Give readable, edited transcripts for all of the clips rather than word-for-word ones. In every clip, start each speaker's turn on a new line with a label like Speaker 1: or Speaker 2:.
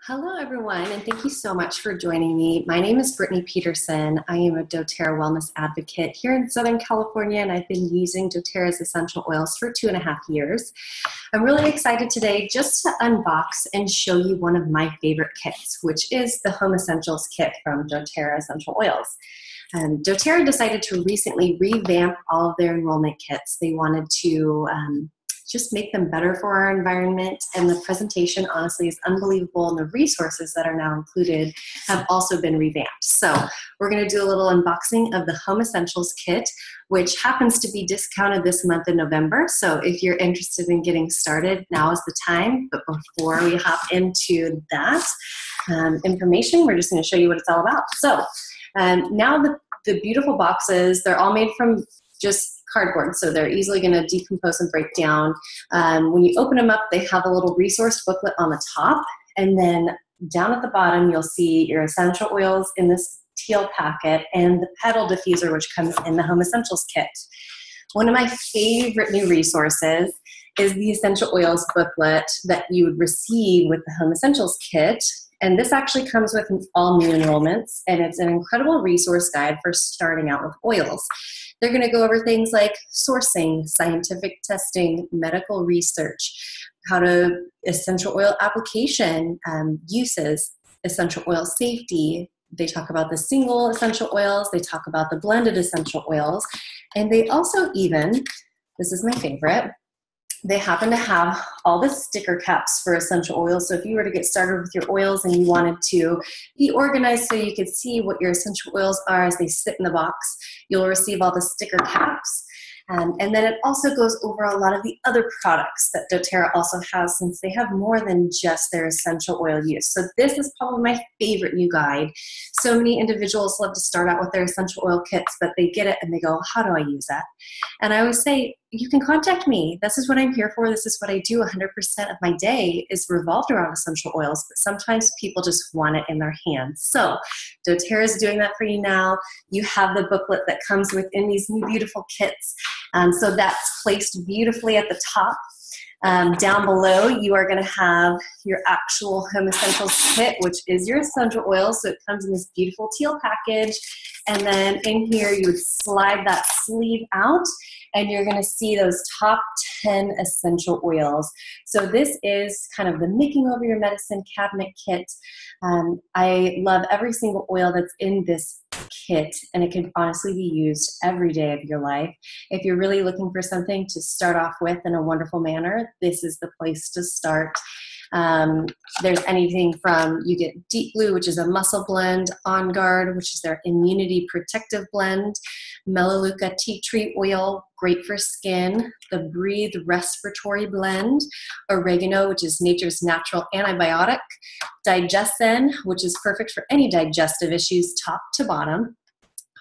Speaker 1: Hello, everyone, and thank you so much for joining me. My name is Brittany Peterson. I am a doTERRA wellness advocate here in Southern California, and I've been using doTERRA's essential oils for 2.5 years. I'm really excited today just to unbox and show you one of my favorite kits, which is the Home Essentials kit from doTERRA Essential Oils. doTERRA decided to recently revamp all of their enrollment kits. They wanted to just make them better for our environment, and the presentation honestly is unbelievable, and the resources that are now included have also been revamped. So we're going to do a little unboxing of the Home Essentials kit, which happens to be discounted this month in November. So if you're interested in getting started, now is the time. But before we hop into that information, we're just going to show you what it's all about. So now the beautiful boxes, they're all made from just cardboard, so they're easily going to decompose and break down. When you open them up, they have a little resource booklet on the top, and then down at the bottom you'll see your essential oils in this teal packet and the petal diffuser, which comes in the Home Essentials kit. One of my favorite new resources is the essential oils booklet that you would receive with the Home Essentials kit. And this actually comes with all new enrollments, and it's an incredible resource guide for starting out with oils. They're going to go over things like sourcing, scientific testing, medical research, how to essential oil application, uses, essential oil safety. They talk about the single essential oils. They talk about the blended essential oils. And they also even, this is my favorite, they happen to have all the sticker caps for essential oils. So if you were to get started with your oils and you wanted to be organized so you could see what your essential oils are as they sit in the box, you'll receive all the sticker caps. And then it also goes over a lot of the other products that doTERRA also has, since they have more than just their essential oil use. So this is probably my favorite new guide. So many individuals love to start out with their essential oil kits, but they get it and they go, how do I use that? And I always say, you can contact me. This is what I'm here for. This is what I do. 100% of my day is revolved around essential oils, but sometimes people just want it in their hands. So doTERRA is doing that for you now. You have the booklet that comes within these new beautiful kits. So that's placed beautifully at the top. Down below, you are going to have your actual Home Essentials kit, which is your essential oil. So it comes in this beautiful teal package. And then in here, you would slide that sleeve out, and you're going to see those top 10 essential oils. So this is kind of the making over your medicine cabinet kit. I love every single oil that's in this kit, and it can honestly be used every day of your life. If you're really looking for something to start off with in a wonderful manner, this is the place to start. There's anything from, you get Deep Blue, which is a muscle blend, On Guard, which is their immunity protective blend, Melaleuca tea tree oil, great for skin, the Breathe respiratory blend, oregano, which is nature's natural antibiotic, Digestin, which is perfect for any digestive issues top to bottom,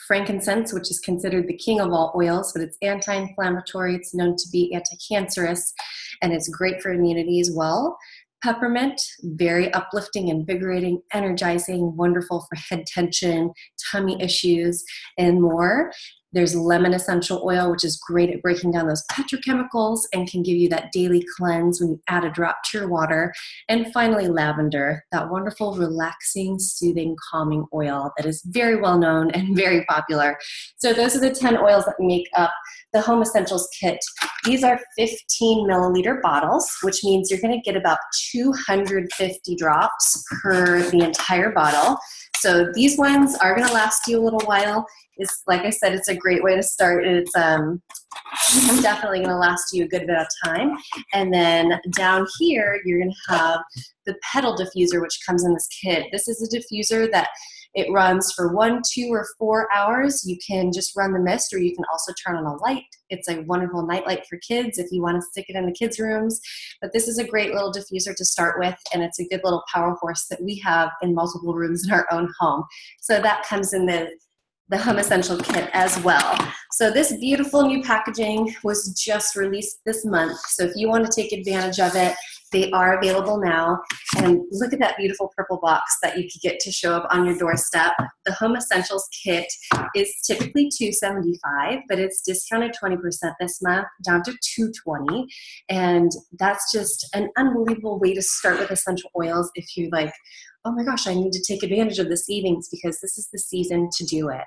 Speaker 1: frankincense, which is considered the king of all oils, but it's anti-inflammatory, it's known to be anti-cancerous, and it's great for immunity as well. Peppermint, very uplifting, invigorating, energizing, wonderful for head tension, tummy issues, and more. There's lemon essential oil, which is great at breaking down those petrochemicals and can give you that daily cleanse when you add a drop to your water. And finally, lavender, that wonderful, relaxing, soothing, calming oil that is very well known and very popular. So those are the 10 oils that make up the Home Essentials kit. These are 15 milliliter bottles, which means you're going to get about 250 drops per the entire bottle. So these ones are going to last you a little while. It's, like I said, it's a great way to start. It's definitely going to last you a good bit of time. And then down here, you're going to have the petal diffuser, which comes in this kit. This is a diffuser that it runs for 1, 2, or 4 hours. You can just run the mist, or you can also turn on a light. It's a wonderful nightlight for kids if you want to stick it in the kids' rooms. But this is a great little diffuser to start with, and it's a good little power horse that we have in multiple rooms in our own home. So that comes in the Home Essential kit as well. So this beautiful new packaging was just released this month. So if you want to take advantage of it, They are available now, and look at that beautiful purple box that you could get to show up on your doorstep. The Home Essentials kit is typically $275, but it's discounted 20% this month, down to $220, and that's just an unbelievable way to start with essential oils if you like, oh my gosh, I need to take advantage of the savings because this is the season to do it.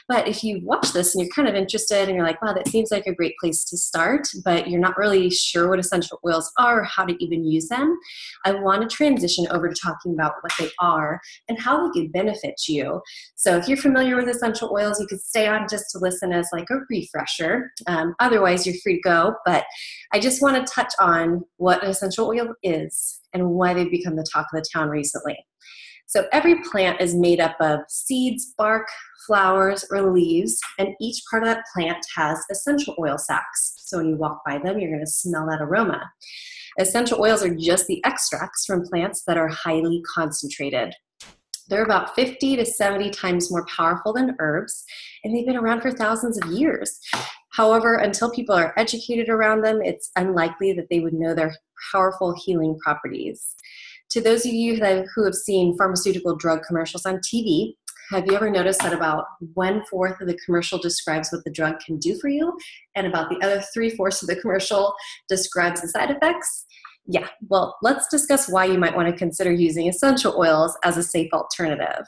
Speaker 1: But if you watch this and you're kind of interested and you're like, wow, that seems like a great place to start, but you're not really sure what essential oils are or how to even use them, I want to transition over to talking about what they are and how they could benefit you. So if you're familiar with essential oils, you could stay on just to listen as like a refresher. Otherwise, you're free to go. But I just want to touch on what an essential oil is and why they've become the talk of the town recently. So every plant is made up of seeds, bark, flowers, or leaves, and each part of that plant has essential oil sacs. So when you walk by them, you're going to smell that aroma. Essential oils are just the extracts from plants that are highly concentrated. They're about 50 to 70 times more powerful than herbs, and they've been around for thousands of years. However, until people are educated around them, it's unlikely that they would know their powerful healing properties. To those of you who have seen pharmaceutical drug commercials on TV, have you ever noticed that about 1/4 of the commercial describes what the drug can do for you, and about the other 3/4 of the commercial describes the side effects? Yeah, well, let's discuss why you might want to consider using essential oils as a safe alternative.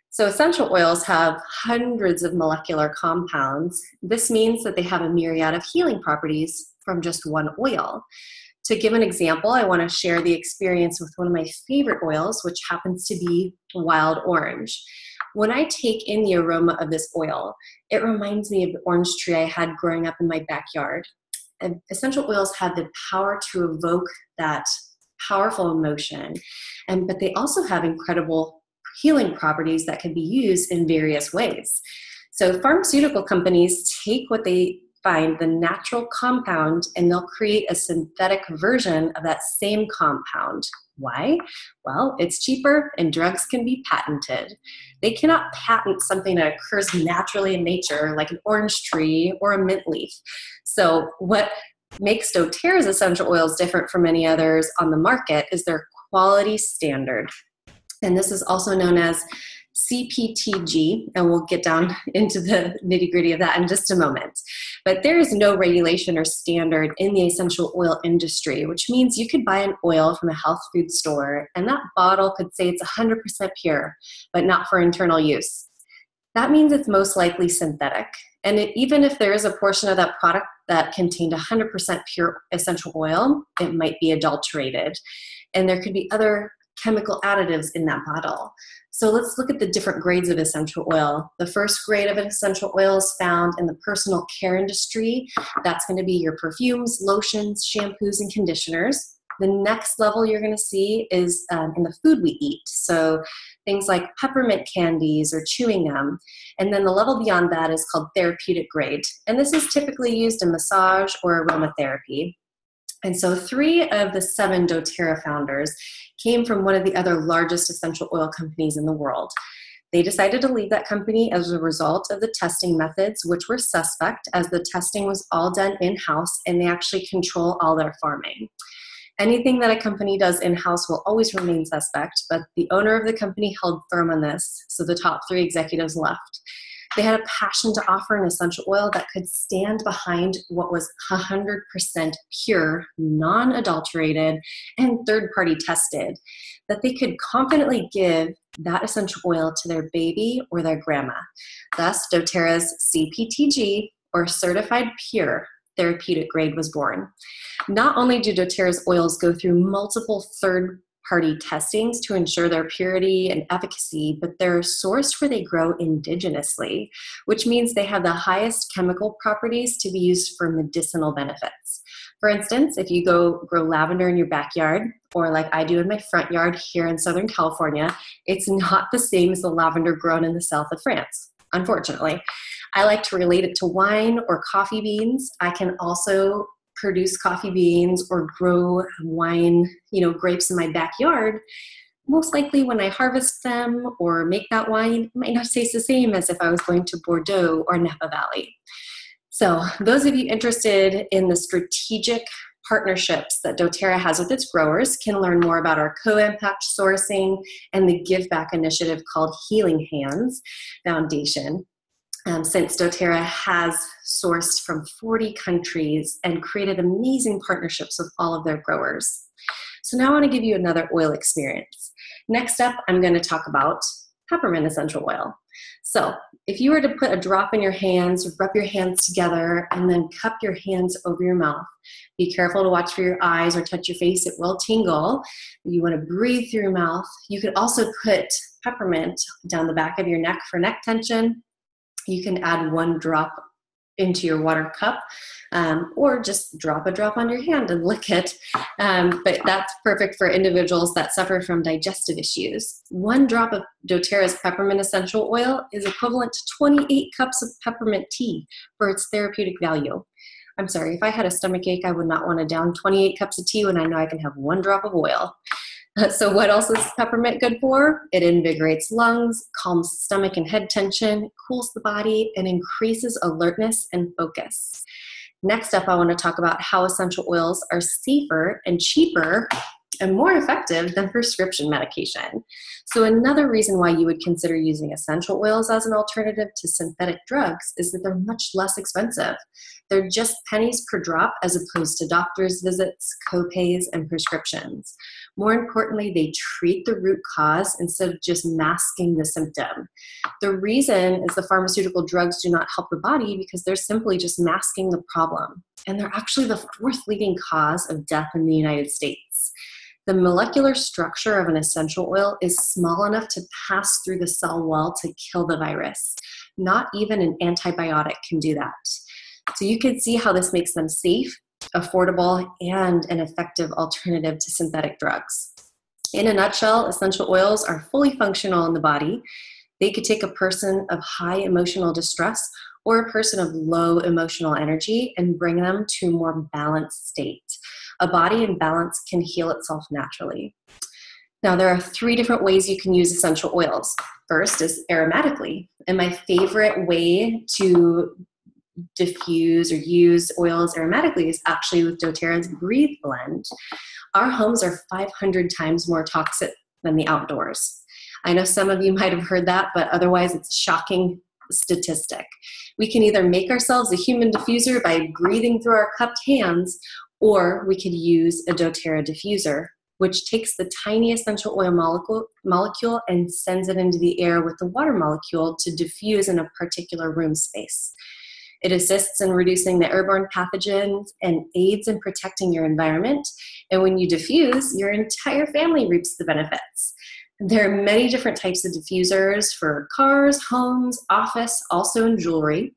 Speaker 1: So essential oils have hundreds of molecular compounds. This means that they have a myriad of healing properties from just one oil. To give an example, I want to share the experience with one of my favorite oils, which happens to be wild orange. When I take in the aroma of this oil, it reminds me of the orange tree I had growing up in my backyard. And essential oils have the power to evoke that powerful emotion, but they also have incredible healing properties that can be used in various ways. So pharmaceutical companies take what they find the natural compound and they'll create a synthetic version of that same compound. Why? Well, it's cheaper and drugs can be patented. They cannot patent something that occurs naturally in nature, like an orange tree or a mint leaf. So what makes doTERRA's essential oils different from any others on the market is their quality standard. And this is also known as CPTG, and we'll get down into the nitty-gritty of that in just a moment. But there is no regulation or standard in the essential oil industry, which means you could buy an oil from a health food store, and that bottle could say it's 100% pure, but not for internal use. That means it's most likely synthetic. And even if there is a portion of that product that contained 100% pure essential oil, it might be adulterated. And there could be other chemical additives in that bottle. So let's look at the different grades of essential oil. The first grade of an essential oil is found in the personal care industry. That's going to be your perfumes, lotions, shampoos, and conditioners. The next level you're going to see is in the food we eat. So things like peppermint candies or chewing gum. And then the level beyond that is called therapeutic grade. And this is typically used in massage or aromatherapy. And so 3 of the 7 doTERRA founders came from one of the other largest essential oil companies in the world. They decided to leave that company as a result of the testing methods, which were suspect, as the testing was all done in-house and they actually control all their farming. Anything that a company does in-house will always remain suspect, but the owner of the company held firm on this, so the top 3 executives left. They had a passion to offer an essential oil that could stand behind what was 100% pure, non-adulterated, and third-party tested, that they could confidently give that essential oil to their baby or their grandma. Thus, doTERRA's CPTG, or Certified Pure, therapeutic grade was born. Not only do doTERRA's oils go through multiple third-party testings to ensure their purity and efficacy, but they're sourced where they grow indigenously, which means they have the highest chemical properties to be used for medicinal benefits. For instance, if you go grow lavender in your backyard, or like I do in my front yard here in Southern California, it's not the same as the lavender grown in the south of France, unfortunately. I like to relate it to wine or coffee beans. I can also produce coffee beans or grow wine, grapes in my backyard. Most likely when I harvest them or make that wine, it might not taste the same as if I was going to Bordeaux or Napa Valley. So those of you interested in the strategic partnerships that doTERRA has with its growers can learn more about our co-impact sourcing and the give back initiative called Healing Hands Foundation. Since doTERRA has sourced from 40 countries and created amazing partnerships with all of their growers. So now I want to give you another oil experience. Next up, I'm going to talk about peppermint essential oil. So if you were to put a drop in your hands, rub your hands together, and then cup your hands over your mouth, be careful to watch for your eyes or touch your face. It will tingle. You want to breathe through your mouth. You could also put peppermint down the back of your neck for neck tension. You can add 1 drop into your water cup, or just drop a drop on your hand and lick it. But that's perfect for individuals that suffer from digestive issues. 1 drop of doTERRA's peppermint essential oil is equivalent to 28 cups of peppermint tea for its therapeutic value. I'm sorry, if I had a stomach ache, I would not want to down 28 cups of tea when I know I can have 1 drop of oil. So what else is peppermint good for? It invigorates lungs, calms stomach and head tension, cools the body, and increases alertness and focus. Next up, I want to talk about how essential oils are safer and cheaper and more effective than prescription medication. So another reason why you would consider using essential oils as an alternative to synthetic drugs is that they're much less expensive. They're just pennies per drop as opposed to doctor's visits, co-pays, and prescriptions. More importantly, they treat the root cause instead of just masking the symptom. The reason is the pharmaceutical drugs do not help the body because they're simply just masking the problem. And they're actually the 4th leading cause of death in the United States. The molecular structure of an essential oil is small enough to pass through the cell wall to kill the virus. Not even an antibiotic can do that. So you can see how this makes them safe, affordable, and an effective alternative to synthetic drugs. In a nutshell, essential oils are fully functional in the body. They could take a person of high emotional distress or a person of low emotional energy and bring them to a more balanced state. A body in balance can heal itself naturally. Now, there are 3 different ways you can use essential oils. First is aromatically, and my favorite way to diffuse or use oils aromatically is actually with doTERRA's Breathe blend. Our homes are 500 times more toxic than the outdoors. I know some of you might have heard that, but otherwise it's a shocking statistic. We can either make ourselves a human diffuser by breathing through our cupped hands, or we could use a doTERRA diffuser, which takes the tiny essential oil molecule and sends it into the air with the water molecule to diffuse in a particular room space. It assists in reducing the airborne pathogens and aids in protecting your environment. And when you diffuse, your entire family reaps the benefits. There are many different types of diffusers for cars, homes, office, also in jewelry.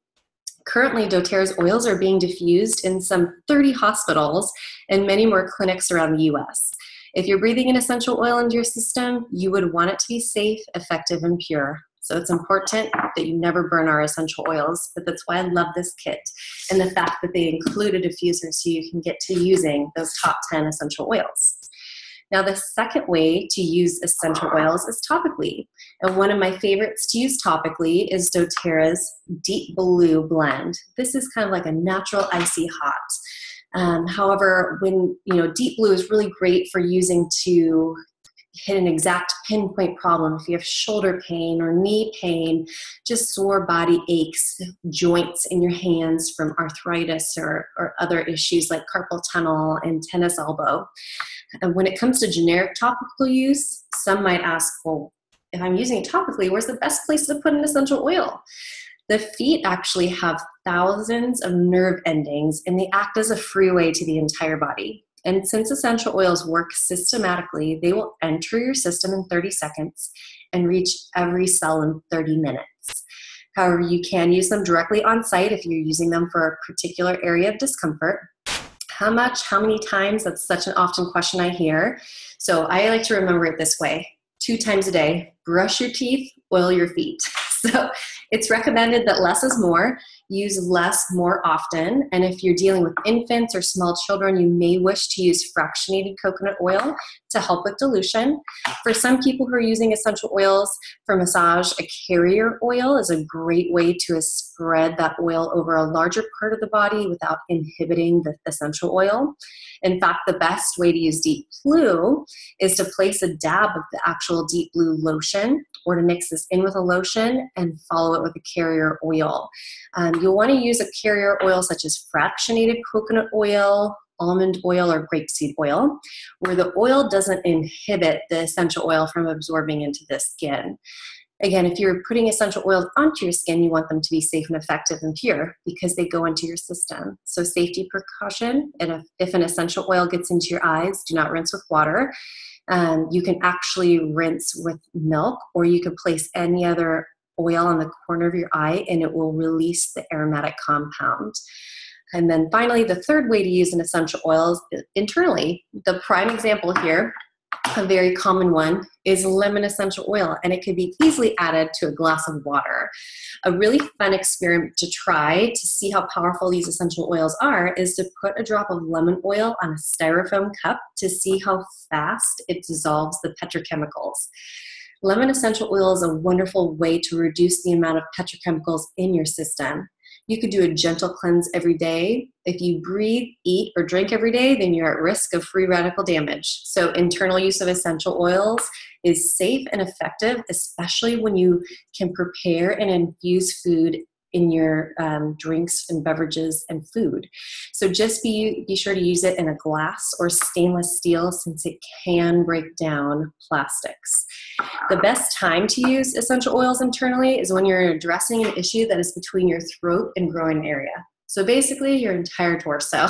Speaker 1: Currently, doTERRA's oils are being diffused in some 30 hospitals and many more clinics around the US. If you're breathing an essential oil into your system, you would want it to be safe, effective, and pure. So it's important that you never burn our essential oils, but that's why I love this kit and the fact that they include a diffuser so you can get to using those top 10 essential oils. Now, the second way to use essential oils is topically. And one of my favorites to use topically is doTERRA's Deep Blue blend. This is kind of like a natural icy hot. However, Deep Blue is really great for using to hit an exact pinpoint problem. If you have shoulder pain or knee pain, just sore body aches, joints in your hands from arthritis or other issues like carpal tunnel and tennis elbow. And when it comes to generic topical use, some might ask, well, if I'm using it topically, where's the best place to put an essential oil? The feet actually have thousands of nerve endings, and they act as a freeway to the entire body. And since essential oils work systematically, they will enter your system in 30 seconds and reach every cell in 30 minutes. However, you can use them directly on site if you're using them for a particular area of discomfort. How much, how many times? That's such an often question I hear. So I like to remember it this way: 2 times a day, brush your teeth, oil your feet. So it's recommended that less is more. Use less more often. And if you're dealing with infants or small children, you may wish to use fractionated coconut oil to help with dilution. For some people who are using essential oils for massage, a carrier oil is a great way to spread that oil over a larger part of the body without inhibiting the essential oil. In fact, the best way to use Deep Blue is to place a dab of the actual Deep Blue lotion, or to mix this in with a lotion and follow it with a carrier oil. You'll want to use a carrier oil such as fractionated coconut oil, almond oil, or grapeseed oil, where the oil doesn't inhibit the essential oil from absorbing into the skin. Again, if you're putting essential oils onto your skin, you want them to be safe and effective and pure because they go into your system. So safety precaution, and if an essential oil gets into your eyes, do not rinse with water. You can actually rinse with milk, or you could place any other oil on the corner of your eye and it will release the aromatic compound. And then finally, the third way to use an essential oil is internally. The prime example here, a very common one, is lemon essential oil, and it can be easily added to a glass of water. A really fun experiment to try to see how powerful these essential oils are is to put a drop of lemon oil on a styrofoam cup to see how fast it dissolves the petrochemicals. Lemon essential oil is a wonderful way to reduce the amount of petrochemicals in your system. You could do a gentle cleanse every day. If you breathe, eat, or drink every day, then you're at risk of free radical damage. So internal use of essential oils is safe and effective, especially when you can prepare and infuse food in your drinks and beverages and food. So just be sure to use it in a glass or stainless steel, since it can break down plastics. The best time to use essential oils internally is when you're addressing an issue that is between your throat and groin area. So basically your entire torso.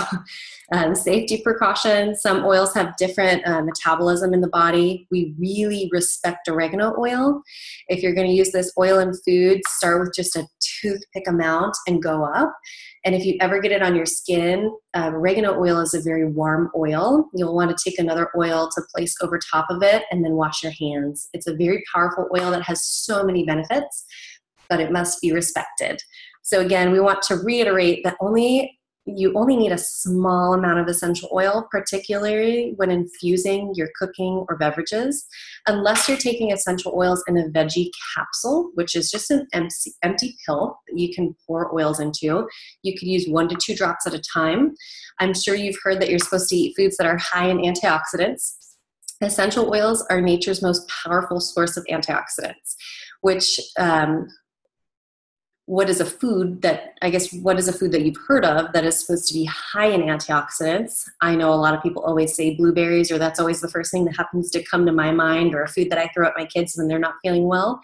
Speaker 1: Safety precautions. Some oils have different metabolism in the body. We really respect oregano oil. If you're going to use this oil in food, start with just a toothpick amount and go up. And if you ever get it on your skin, oregano oil is a very warm oil. You'll want to take another oil to place over top of it and then wash your hands. It's a very powerful oil that has so many benefits, but it must be respected. So again, we want to reiterate that you only need a small amount of essential oil, particularly when infusing your cooking or beverages, unless you're taking essential oils in a veggie capsule, which is just an empty pill that you can pour oils into. You could use 1 to 2 drops at a time. I'm sure you've heard that you're supposed to eat foods that are high in antioxidants. Essential oils are nature's most powerful source of antioxidants, which what is a food that you've heard of that is supposed to be high in antioxidants? I know a lot of people always say blueberries, or that's always the first thing that happens to come to my mind, or a food that I throw at my kids when they're not feeling well.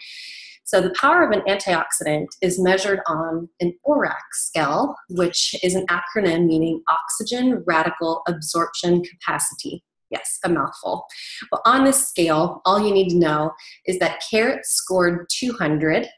Speaker 1: So the power of an antioxidant is measured on an ORAC scale, which is an acronym meaning oxygen radical absorption capacity. Yes, a mouthful. But on this scale, all you need to know is that carrots scored 200,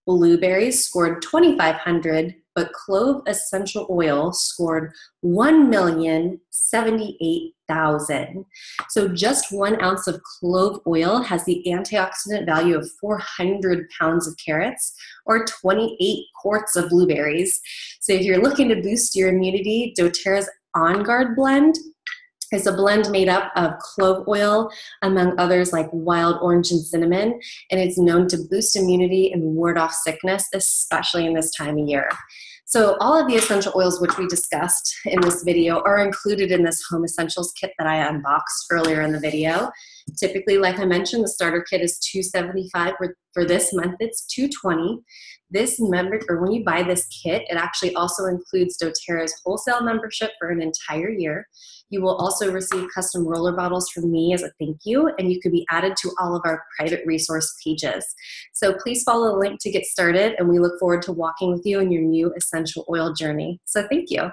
Speaker 1: blueberries scored 2,500, but clove essential oil scored 1,078,000. So just 1 ounce of clove oil has the antioxidant value of 400 pounds of carrots or 28 quarts of blueberries. So if you're looking to boost your immunity, doTERRA's On Guard blend is a blend made up of clove oil, among others like wild orange and cinnamon, and it's known to boost immunity and ward off sickness, especially in this time of year. So all of the essential oils which we discussed in this video are included in this home essentials kit that I unboxed earlier in the video. Typically, like I mentioned, the starter kit is $275. For this month, it's $220. When you buy this kit, it actually also includes doTERRA's wholesale membership for an entire year. You will also receive custom roller bottles from me as a thank you, and you could be added to all of our private resource pages. So please follow the link to get started, and we look forward to walking with you in your new essential oil journey. So thank you.